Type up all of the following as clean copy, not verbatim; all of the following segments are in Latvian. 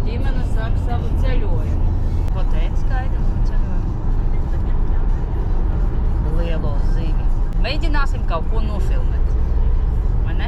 ģimene sāk savu ceļojumu. Hotēļi skaidrs un ceļojumu. Lielo zivi. Mēģināsim kaut ko nofilmēt. Vai ne?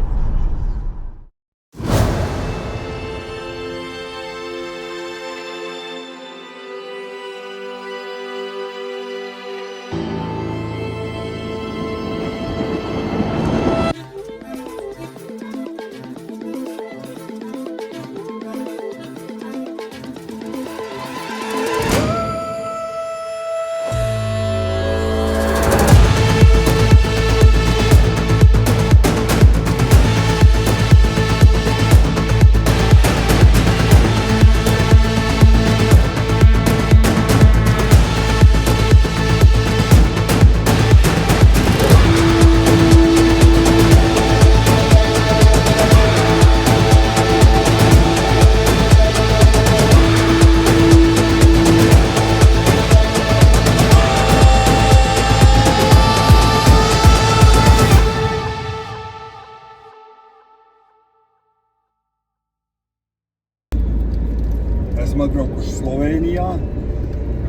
Esam atbraukuši Slovenijā,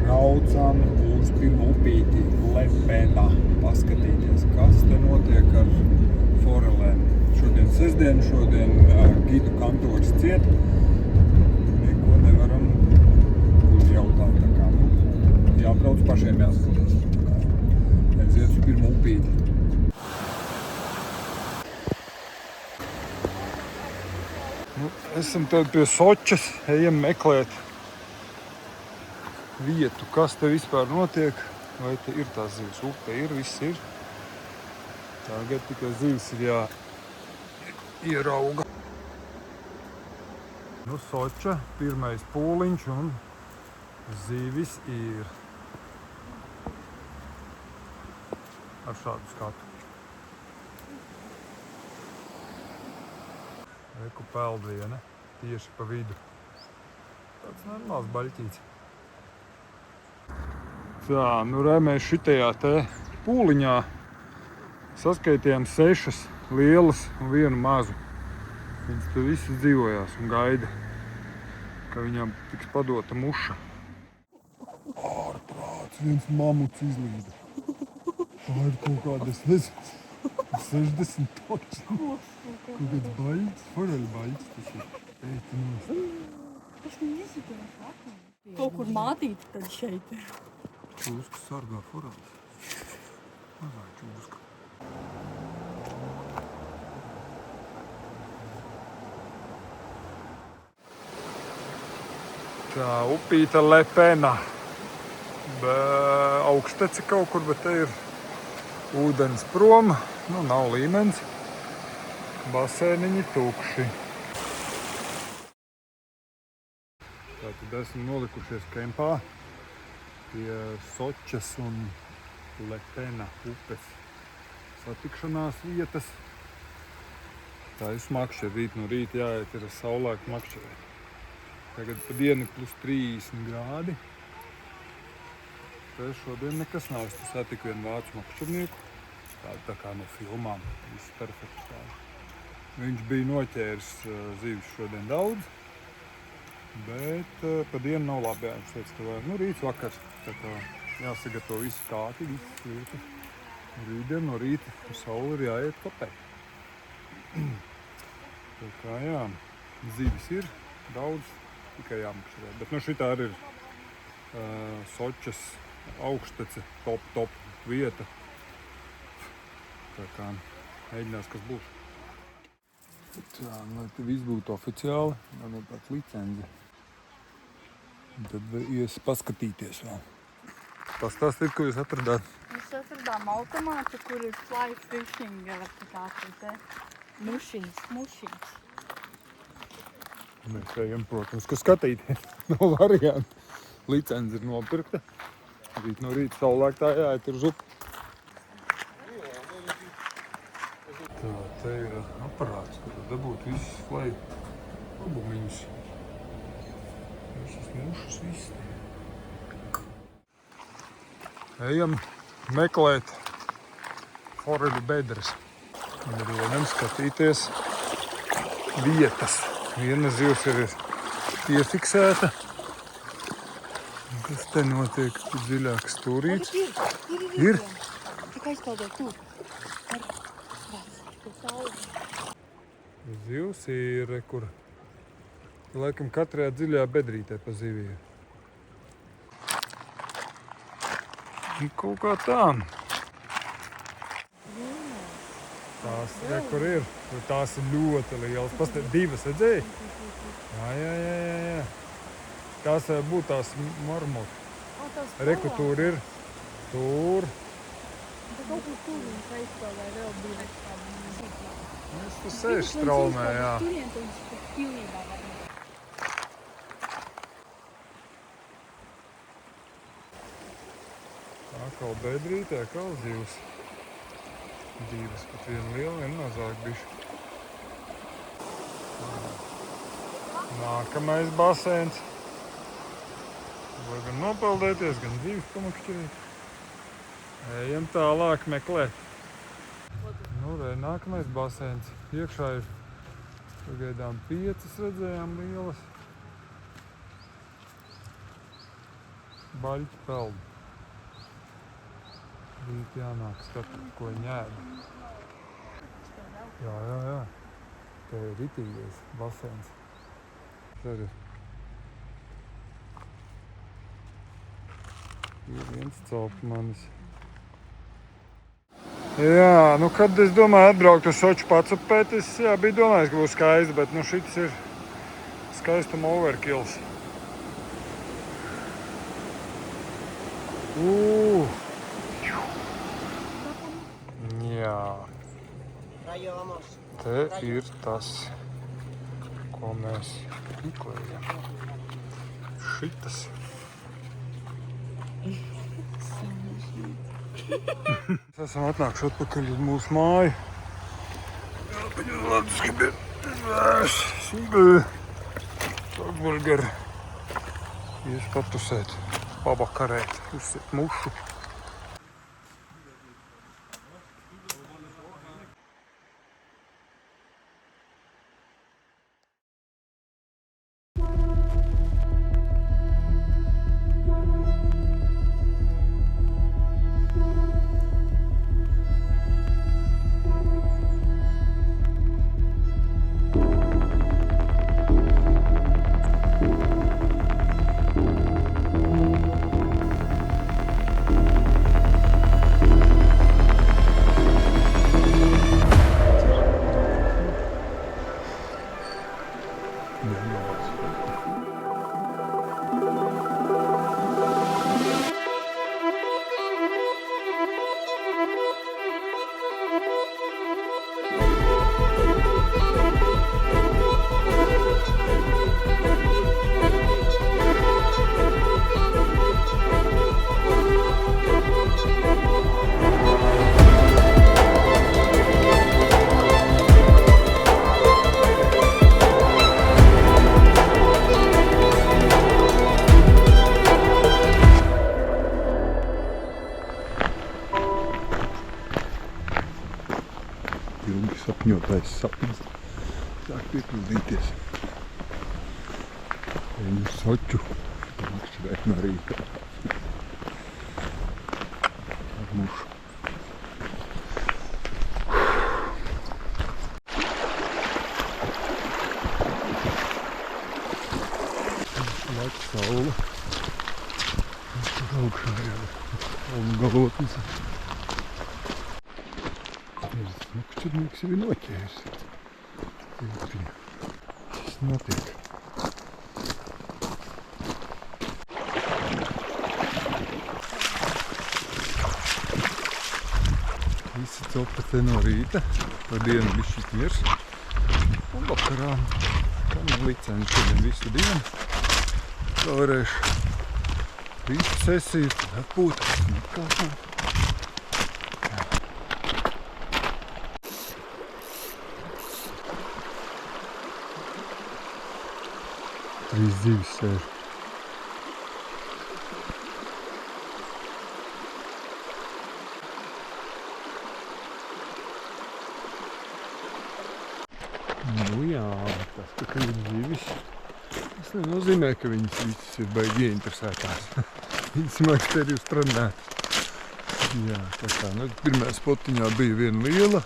braucam uz pirmo upīti Lepena. Paskatīties, kas te notiek ar forelēm. Šodien sestdien, šodien gidu kantors ciet. Neko nevaram uzjautāt, tā kā, jābrauc pašiem jāskatās. Aiziet uz pirmo upīti. Esam tad pie Sočas, ejam meklēt vietu, kas te vispār notiek. Vai te ir tās zivis? Upe ir, viss ir. Tagad tikai zivis ir ierauga. Nu, Soča, pirmais pūliņš un zivis ir. Ar šādu skatu. Reku peldviene, tieši pa vidu. Tāds normāls baļķīts. Tā, nu mēs šitajā te pūliņā saskaitījām 6 lielas un 1 mazu. Viņas te visas dzīvojās un gaida, ka viņām tiks padota muša. Ārprāts, viens mamuts izlīda. Tā ir kaut kāda, es nezinu, 60 toči. Kaut kāds baļķis, foreļu baļķis tas ir. Eita nost. Es nezinu, kaut kur mātīti tad šeit ir. Čūskas sargā foreļus. Mazā čūska. Tā, upīta Lepena. Augstece kaut kur, bet te ir ūdens prom. Nu, nav līmenis. Basēniņi tukši. Tātad esam nolikušies kempā pie Sočas un Lepena upes satikšanās vietas. Tā ir makšķer, rīt no rīta jāiet ir saulēk makšķerēt. Tagad pa dienu +30 grādi. Te šodien nekas nav, es satiku vienu vācu makšķernieku. Tā kā no filmām, viss perfekts tādi. Viņš bija noķēris zivis šodien daudz, bet pa dienu nav labi. Viņš teica, ka rīts vakars, tā kā jāsagatavo visi kāti, visas lietas. Rītdien no rīta saule ir jāiet kopēt. Tā kā jā, zivis ir daudz, tikai jāmakšķerē. Bet no šitā arī ir Sočas augštece, top vieta. Tā kā mēģinās, kas būs. Tā, lai te viss būtu oficiāli, man ir tāds licenze. Tad ies paskatīties vēl. Pastāstīt, ko jūs atradāt? Mēs atradām automātu, kur ir fly fishing, te mušiņas. Mēs ejam, protams, ka skatīties. Nav variantu. Licenze ir nopirkta. Rīt no rīta saulēktā jāiet uz upi. Tā, te ir aparāts, kur dabūt visus fly labumiņus. Visas mušas, viss. Ejam meklēt foreļu bedres. Ejam skatīties vietas. Viena zivs ir piefiksēta. Kas te notiek? Dziļāks stūrīts. Ir? Tikai aizpeldē tur. Zivs ir, kur laikam katrajā dziļajā bedrītē pa ziviju. Kaut kā tā. Tās, kur ir. Tās ir ļoti lielas. Pastāv divas, redzēji? Jā. Tās būtu tās marmotas. Reku tur ir. Tur. Kaut kur tur viņš aizpeldē vēl divas. Es tur sēžu straumē, jā. Turien, tad viņš pat pilnībā var. Atkal bedrītē, atkal zivs. Divas, pat viena liela, viena mazāk bišķi. Nākamais baseins. Var gan nopeldēties, gan zivis pamakšķirīt. Ejam tālāk meklēt. Nu, re, nākamais baseins. Iekšā ir pagaidām 5 redzējām lielas. Baļķi peld. Rīt jānāk skatīt, ko viņi ēda. Jā. Te ir ritīgais baseins. Tur ir viens caupmanis. Jā, nu kad es domāju atbraukt uz Soču pacupēt, es biju domājis, ka būs skaisti, bet nu šits ir skaistuma overkills. Jā. Te ir tas, ko mēs meklējam. Šitas. Mēs esam atnākuši atpakaļ uz mūsu māju. Burgeri. Ies patusēt, pabakarēt, uzsiet mušu. Ilgi sapņotais sapnis sāk piepildīties. Eju uz Soču, makšķirēt no rīta. Ar mušu. Lēk saule. Tur augšā jau kalnu galotnes. Makšķirnieks jau ir noķēris. Tas notiek. Visi copa te no rīta. Pa dienu bišķīt miers. Un vakarā, kā man licenci šodien visu dienu, varēšu visu sesiju atpūt. Trīs zivis sēž. Nu jā, tas tā kā ir zivis. Tas nenozīmē, ka viņas visas ir baigi ieinteresētās. Viņas māks te ir uztrenēt. Jā, tā kā, nu, pirmajā spotiņā bija viena liela,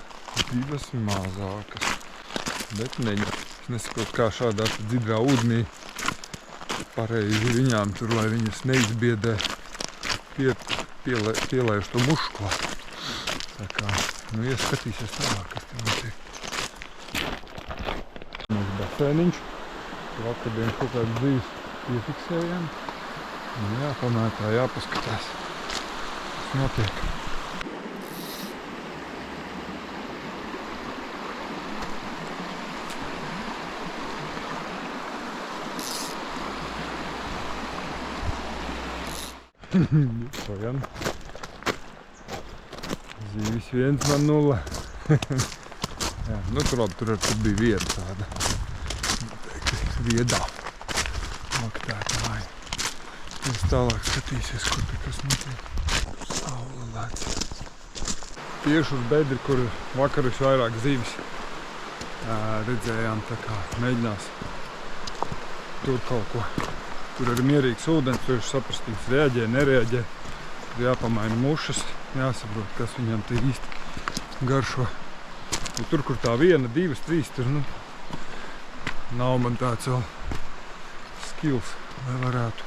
divas mazākas. Bet neņem. Es nesaprotu, kā šādā dzidrā ūdenī pareizi viņām tur, lai viņas neizbiedē pielaiž to mušu klāt. Tā kā, nu, ieskatīsies tālāk, kas te notiek. Mums basēniņš. Vakardien kaut kādu dzīves piefiksējām. Nu jā, pamētā jāpaskatās, kas notiek. Pojam. Zīvis 1 man 0. Jā, nu tur bija vieta tāda. Noteikti viedā. Maktētāji. Mēs tālāk skatīsies, kur te kas notiek. Saula lēc. Tieši uz bedri, kur vakar visvairāk zīvis redzējām, tā kā mēģinās tur kaut ko. Tur ir mierīgs ūdens, tur ir saprastīgs, reaģē, nereaģē. Tur jāpamaina mušas, jāsaprot, kas viņam te īsti garšo. Un tur, kur tā 1, 2, 3, tur, nu, nav man tāds vēl skills, lai varētu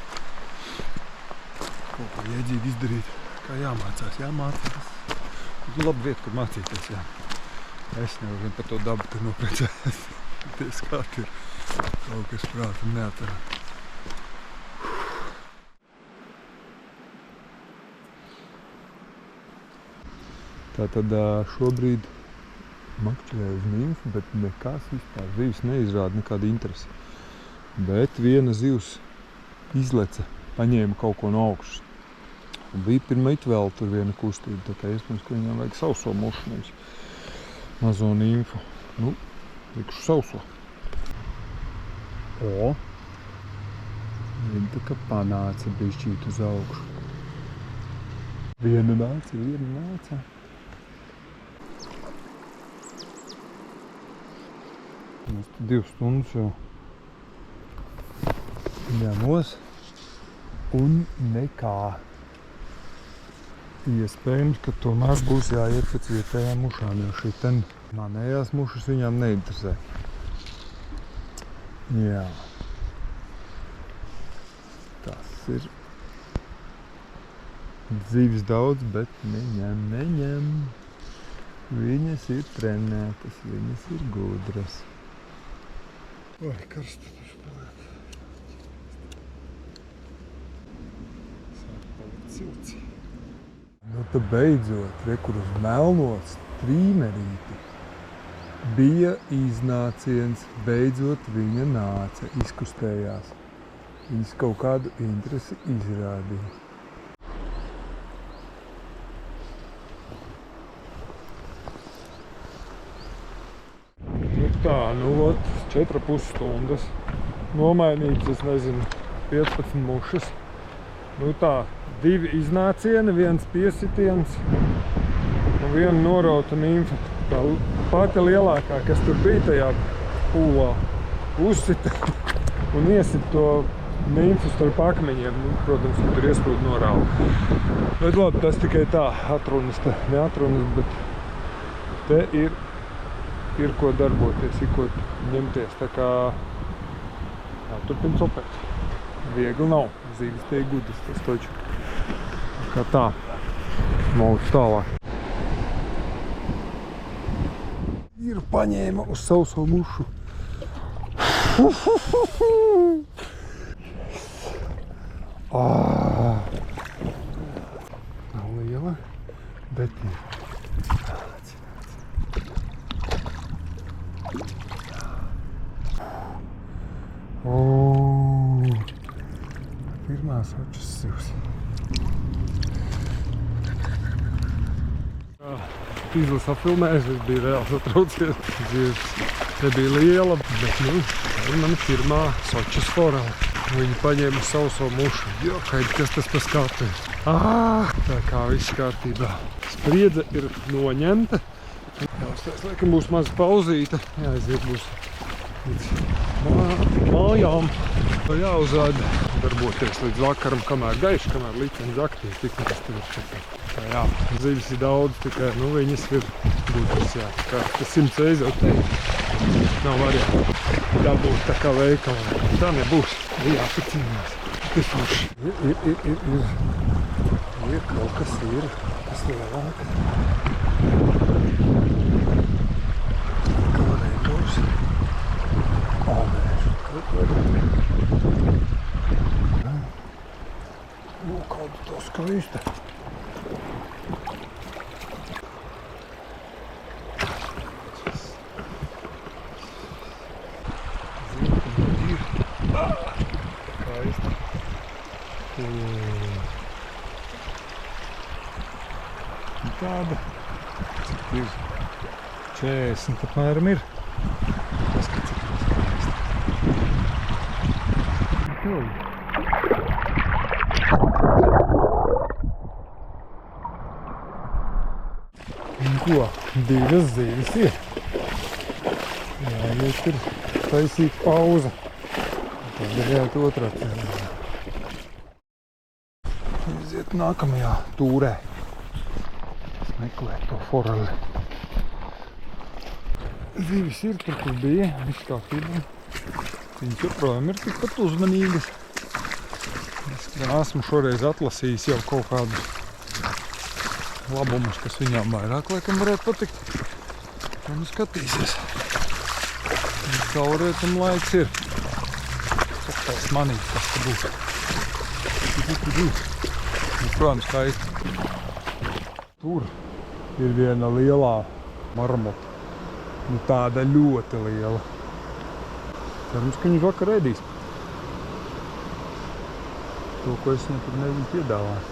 kaut ko iedzīvi izdarīt. Kā jāmācās. Tu labi vieta, kur mācīties, jā. Es nevaru vien par to dabu te noprecēs. Ties kā tur kaut kas prātam neatver. Tātad šobrīd makšķerēju uz nimfu, bet nekas vispār. Zivs neizrāda nekādu interesi. Bet viena zivs izleca, paņēma kaut ko no augšas. Un bija pirmait vēl tur viena kustība, tā kā iespējams, ka viņām vajag sauso mušu, nevis mazo nimfu. Nu, likšu sauso. O! Viņa tā kā panāca bišķīt uz augšu. Viena nāca. Mēs 2 stundas jau ņemos un nekā. Iespējams, ka tomēr būs jāiet pēc vietējām mušām, jo šiten manējās mušas viņām neinteresē. Jā. Tas ir zivis daudz, bet neņem. Viņas ir trenētas, viņas ir gudras. Oi, karsta taču paliek. Sāk palikt silts. Nu, tad beidzot, kur uz melno strīmerīti bija iznāciens. Beidzot viņa nāca, izkustējās. Viņas kaut kādu interesi izrādīja. Tā, nu, 4,5 stundas. Nomainīts, es nezinu, 15 mušas. Nu tā, 2 iznācieni, 1 piesitiens un 1 norauta nimfa. Tā pati lielākā, kas tur bija tajā pūlā, uzsita un iesit to nimfu starp akmeņiem. Nu, protams, ka tur iesprūd norauta. Bet labi, tas tikai tā, atrunas, neatrunas, bet te ir ko darboties, ir ko ņemties, tā kā jāturpina copēt. Viegli nav, zīves tie gudas, tas taču. Tā kā tā, mauc tālāk. Ir paņēma uz sauso mušu. Nav liela, bet ir. Pirmās očas zivs. Tīzlis apfilmējis, es biju reāli satraucies. Zivs nebija liela, bet nu, tā ir mana pirmā sočas forela. Viņa paņēma sauso mušu. Jo, kas tas pa skatu ir? Tā kā viss kārtībā. Spriedze ir noņemta. Jāuztais, laikam būs maza pauzīte. Jāaiziet būs līdz mājām. Jāuzrāda darboties līdz vakaram, kamēr gaiši, kamēr liceņas aktīvi, tik mēs tur ir šeit. Jā, zivis ir daudz, tikai, viņas ir gudras, jā. Kā tas 100 reiz jau teikt, nav variantu dabūt tā kā veikalā. Tā nebūs, jāpacīnās. Tas ir kaut kas ir, kas lielāk. Kā nebūs. Kāda tā skaista. Skaista. Tāda, cik ir 40 apmēram ir. Paskatīt, cik ir skaista. Ko? Divas zivis ir. Jāiet ir taisīt pauza. Tad ir jāiet otrā ķērnā. Iziet nākamajā tūrē. Meklēt to foreli. Zivis ir tur, kur bija. Viss kārtībā. Viņas joprojām ir tikpat uzmanīgas. Es gan esmu šoreiz atlasījis jau kaut kādus labumus, kas viņām vairāk laikam varētu patikt. Un skatīsies. Caurietam laiks ir. Saktais manīt, kas te būs. Protams, skaisti. Tur ir viena lielā marmota. Tāda ļoti liela. Cerams, ka viņš vakar ēdīs. To, ko es nekad nevienu piedāvāju.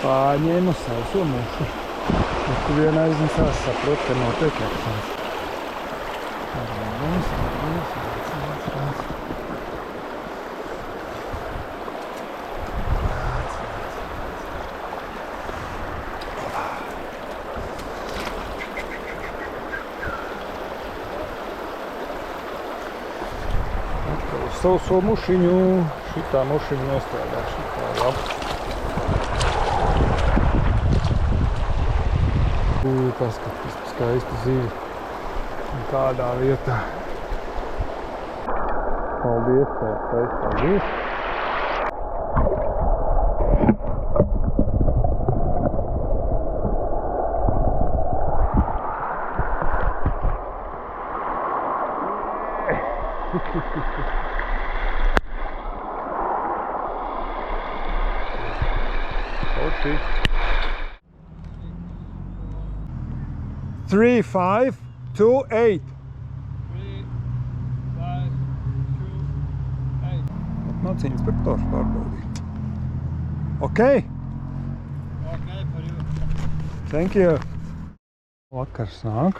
Pārņēmu sauso mušu. Kur vien aiznesās, saprot, ka notiek akcents. Sauso mušiņu. Šitā mušiņa nostrādā. Šitā labi. Paskaties, skaisti zivi. Un kādā vietā. Paldies, skaisti, paldies. Okay. 3, 5, 2, 8. 3, 5, 2, 8. Atnāc inspektors pārbaudīt. Ok? Okay for you. Thank you. Vakars nāk.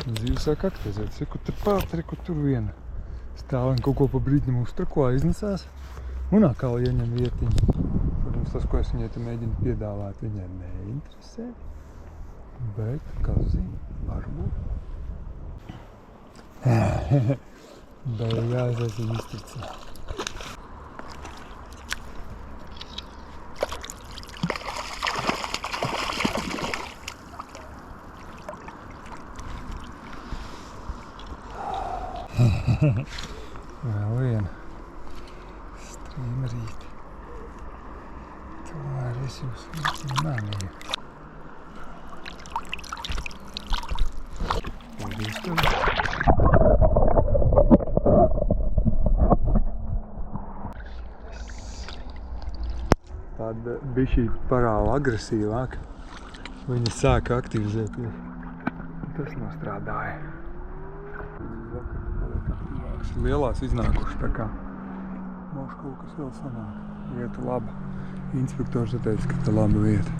Dzīve sāk aktivizēt. Kur tur pārtri, kur tur viena. Stāvien kaut ko pa brīdņam uztrako aiznesās. Un atkal ieņem vietiņu. Protams, tas, ko es viņai te mēģinu piedāvāt, viņai neinteresē. Bet, kas zina, varbūt. Beigās es viņu izticinu. Vēl viena strīmerīti. Tomēr es jūs manīju. Paldies tev. Tāda bišķī parāla agresīvāk. Viņa sāka aktivizēties. Tas nostrādāja. Lielās iznākuši, tā kā mums kaut kas vēl sanāk. Vieta laba. Inspektors teica, ka tā laba vieta.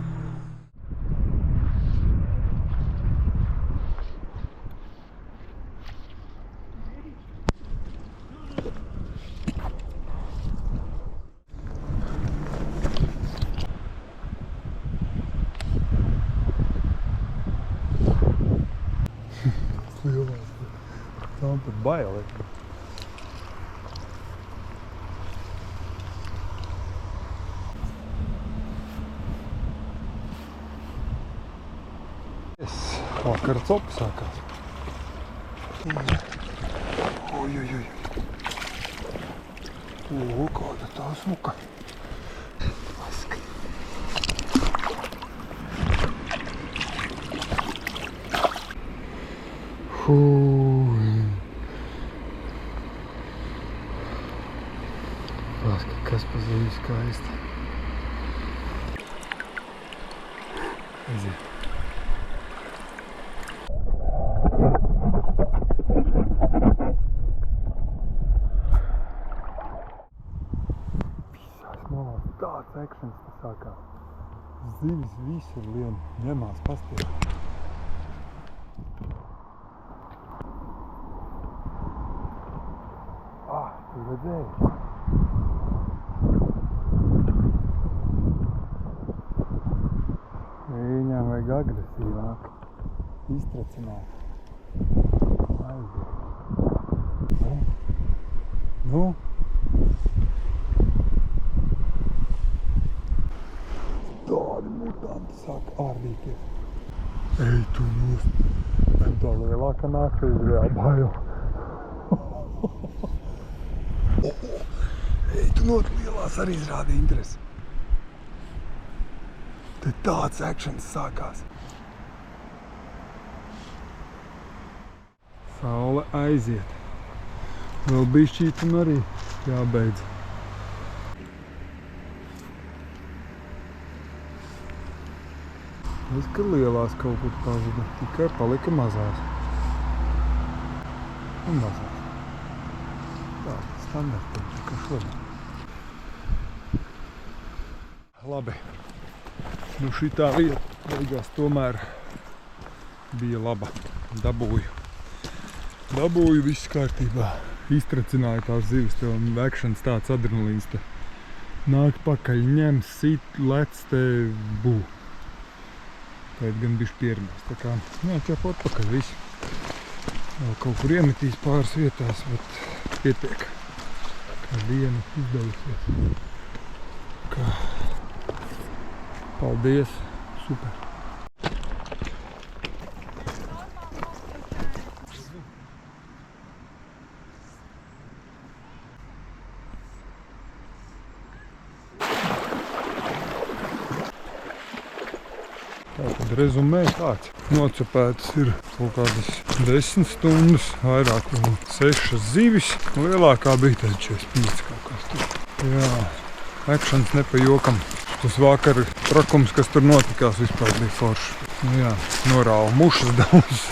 Man pat bail ir. Vakar copa sākās. Oj. Kāda tā smuka. Kas pa zemi skaisti. Aiziet. Tāds ekšens te sākās. Zivis visur lien ņemās pastiet. Tu redzēji? Viņām vajag agresīvāk. Iztracināt. Aiziet. Nu? Tādi mutanti sāk ārdīties. Ej, tu nost. Tā lielākā nāk, ir reāli bail. Ej, tu not lielās arī izrādi interesi. Te tāds ekšens sākās. Saule aiziet. Vēl bišķīt un arī jābeidz. Es, ka lielās kaut kur pazuda, tikai palika mazās. Un mazās. Tā, standarti, kā šodien. Labi. Nu šitā vieta beigās tomēr bija laba. Dabūju viss kārtībā. Iztracināju tās zivis, tev vekšanas tāds adrenalīns te. Nāk pakaļ, ņem, sit, lec te bū. Tagad gan bišķi pierunās, tā kā jāķep atpakaļ visu. Vēl kaut kur iemetīs pāris vietās, bet pietiek. Kā diena izdevusies. Kā paldies, super. Tātad rezumē tāds. Nocupētas ir kaut kādas 10 stundas, vairāk vēl 6 zivis. Lielākā bija tad 45 kaut kas tur. Jā, ekšans ne pa jokam. Tas vakar trakums, kas tur notikās, vispār bija forši. Nu jā, norāva mušas daudz.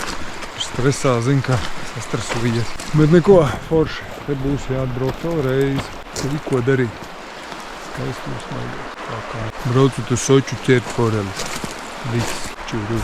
Stresā, zin, kā sastresojies. Bet neko, forši. Te būs jāatbraukt vēlreiz. Te ir ko darīt. Skaisti uzsmaigās. Tā kā braucot uz Soču ķert foreli. Viss čūrū.